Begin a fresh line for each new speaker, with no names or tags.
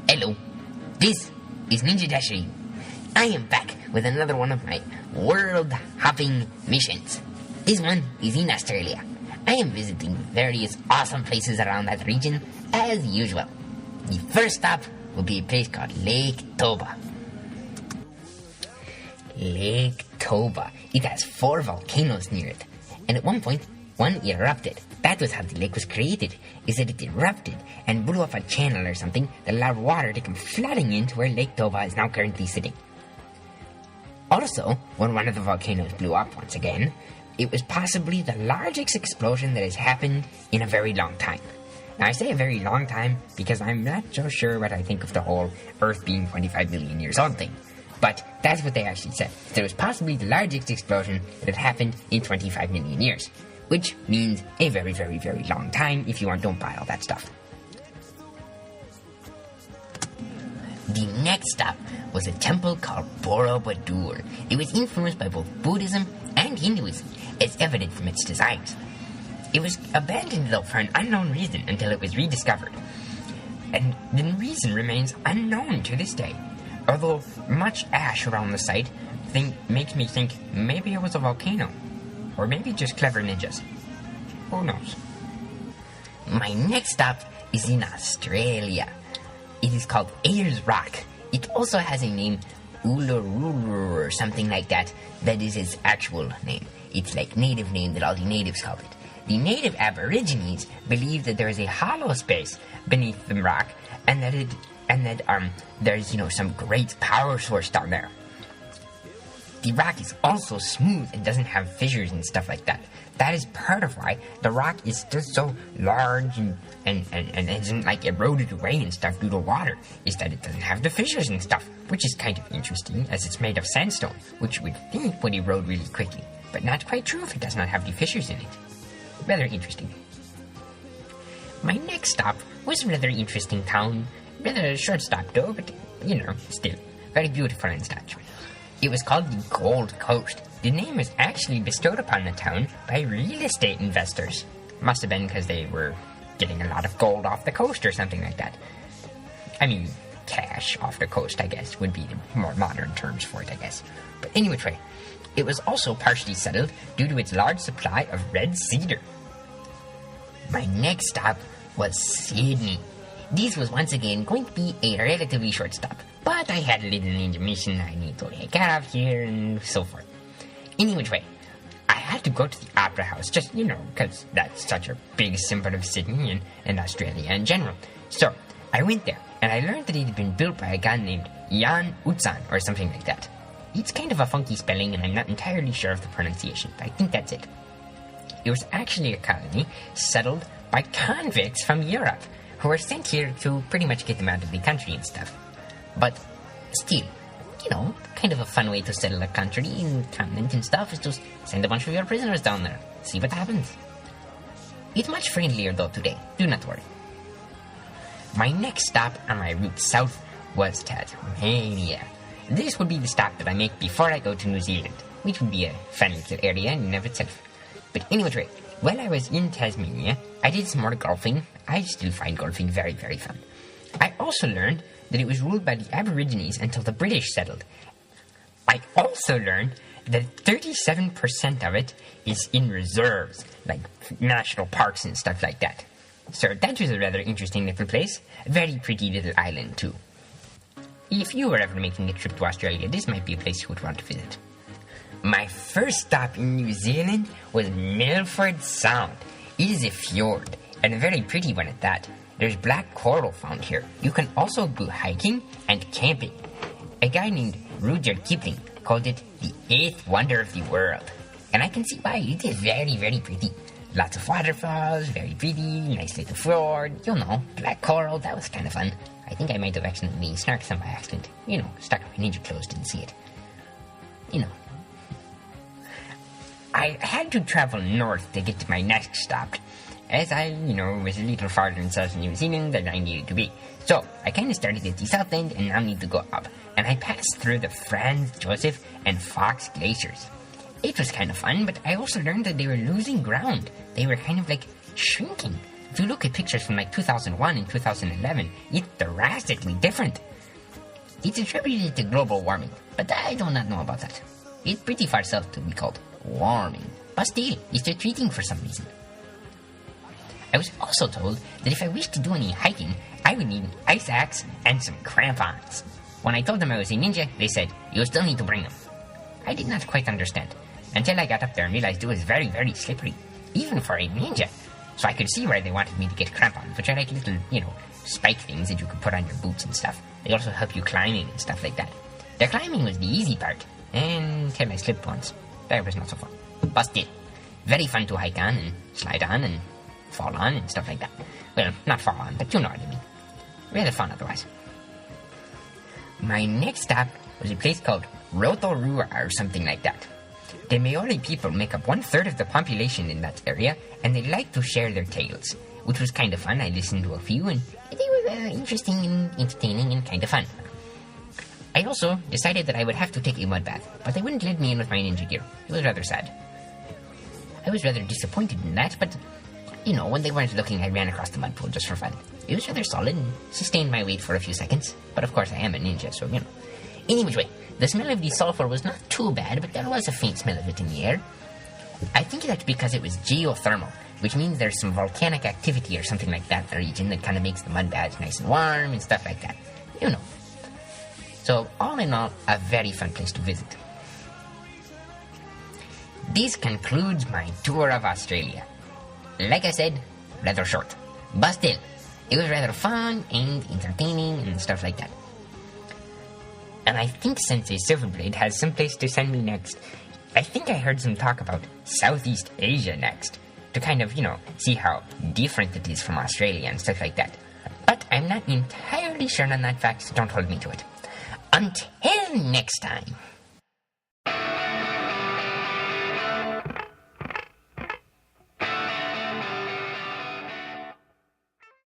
Hello, this is Ninja Dashery. I am back with another one of my world-hopping missions. This one is in Australia. I am visiting various awesome places around that region as usual. The first stop will be a place called Lake Toba. Lake Toba. It has 4 volcanoes near it, and at one point, one erupted. That was how the lake was created, is that it erupted and blew off a channel or something that allowed water to come flooding into where Lake Toba is now currently sitting. Also, when one of the volcanoes blew up once again, it was possibly the largest explosion that has happened in a very long time. Now, I say a very long time because I'm not so sure what I think of the whole Earth being 25 million years old thing. But that's what they actually said. That it was possibly the largest explosion that had happened in 25 million years. Which means a very, very, very long time if you don't buy all that stuff. The next stop was a temple called Borobudur. It was influenced by both Buddhism and Hinduism, as evident from its designs. It was abandoned, though, for an unknown reason until it was rediscovered. And the reason remains unknown to this day. Although much ash around the site makes me think maybe it was a volcano. Or maybe just clever ninjas. Who knows? My next stop is in Australia. It is called Ayers Rock. It also has a name, Uluru or something like that. That is its actual name. It's like native name that all the natives call it. The native Aborigines believe that there is a hollow space beneath the rock, and that there's some great power source down there. The rock is also smooth and doesn't have fissures and stuff like that. That is part of why the rock is just so large and isn't like eroded away and stuff due to water, is that it doesn't have the fissures and stuff, which is kind of interesting as it's made of sandstone, which would think would erode really quickly, but not quite true if it does not have the fissures in it. Rather interesting. My next stop was a rather interesting town, rather a short stop though, but still, very beautiful and such. It was called the Gold Coast. The name was actually bestowed upon the town by real estate investors. Must have been because they were getting a lot of gold off the coast or something like that. I mean, cash off the coast, I guess, would be the more modern terms for it, I guess. But anyway, it was also partially settled due to its large supply of red cedar. My next stop was Sydney. This was once again going to be a relatively short stop, but I had a little ninja mission I need to get out of here and so forth. Anyway, I had to go to the Opera House, just, because that's such a big symbol of Sydney and Australia in general. So, I went there, and I learned that it had been built by a guy named Jan Utzon, or something like that. It's kind of a funky spelling, and I'm not entirely sure of the pronunciation, but I think that's it. It was actually a colony settled by convicts from Europe, who were sent here to pretty much get them out of the country and stuff. But still, kind of a fun way to settle a country and continent and stuff is just send a bunch of your prisoners down there. See what happens. It's much friendlier though today, do not worry. My next stop on my route south was Tasmania. This would be the stop that I make before I go to New Zealand, which would be a fun little area in and of itself. But anyway, while I was in Tasmania, I did some more golfing. I still find golfing very, very fun. I also learned that it was ruled by the Aborigines until the British settled. I also learned that 37% of it is in reserves, like national parks and stuff like that. So that was a rather interesting little place. A very pretty little island, too. If you were ever making a trip to Australia, this might be a place you would want to visit. My first stop in New Zealand was Milford Sound. It is a fjord, and a very pretty one at that. There's black coral found here. You can also go hiking and camping. A guy named Rudyard Kipling called it the 8th wonder of the world. And I can see why. It is very, very pretty. Lots of waterfalls, very pretty, nice little fjord, black coral, that was kind of fun. I think I might have accidentally snarked some by accident. Stuck my ninja clothes, didn't see it. I had to travel north to get to my next stop, as I, was a little farther in South New Zealand than I needed to be. So, I kind of started at the south end and now need to go up. And I passed through the Franz Josef and Fox glaciers. It was kind of fun, but I also learned that they were losing ground. They were kind of like shrinking. If you look at pictures from like 2001 and 2011, it's drastically different. It's attributed to global warming, but I do not know about that. It's pretty far south to be called warming, but still, it's retreating for some reason. I was also told that if I wished to do any hiking, I would need an ice axe and some crampons. When I told them I was a ninja, they said, you still need to bring them. I did not quite understand, until I got up there and realized it was very, very slippery, even for a ninja. So I could see why they wanted me to get crampons, which are like little, spike things that you could put on your boots and stuff. They also help you climbing and stuff like that. The climbing was the easy part, until I slipped once. That was not so fun. But still, very fun to hike on and slide on and fall on and stuff like that. Well, not fall on, but you know what I mean. Really fun otherwise. My next stop was a place called Rotorua or something like that. The Maori people make up 1/3 of the population in that area, and they like to share their tales, which was kind of fun. I listened to a few, and they were interesting and entertaining and kind of fun. I also decided that I would have to take a mud bath, but they wouldn't let me in with my ninja gear. It was rather sad. I was rather disappointed in that, but, when they weren't looking, I ran across the mud pool just for fun. It was rather solid and sustained my weight for a few seconds, but of course I am a ninja, so. Anyway, the smell of the sulfur was not too bad, but there was a faint smell of it in the air. I think that's because it was geothermal, which means there's some volcanic activity or something like that in the region that kind of makes the mud baths nice and warm and stuff like that. So, all in all, a very fun place to visit. This concludes my tour of Australia. Like I said, rather short, but still, it was rather fun and entertaining and stuff like that. And I think Sensei Silverblade has someplace to send me next. I think I heard some talk about Southeast Asia next, to kind of, see how different it is from Australia and stuff like that. But I'm not entirely sure on that fact, so don't hold me to it. Until next time.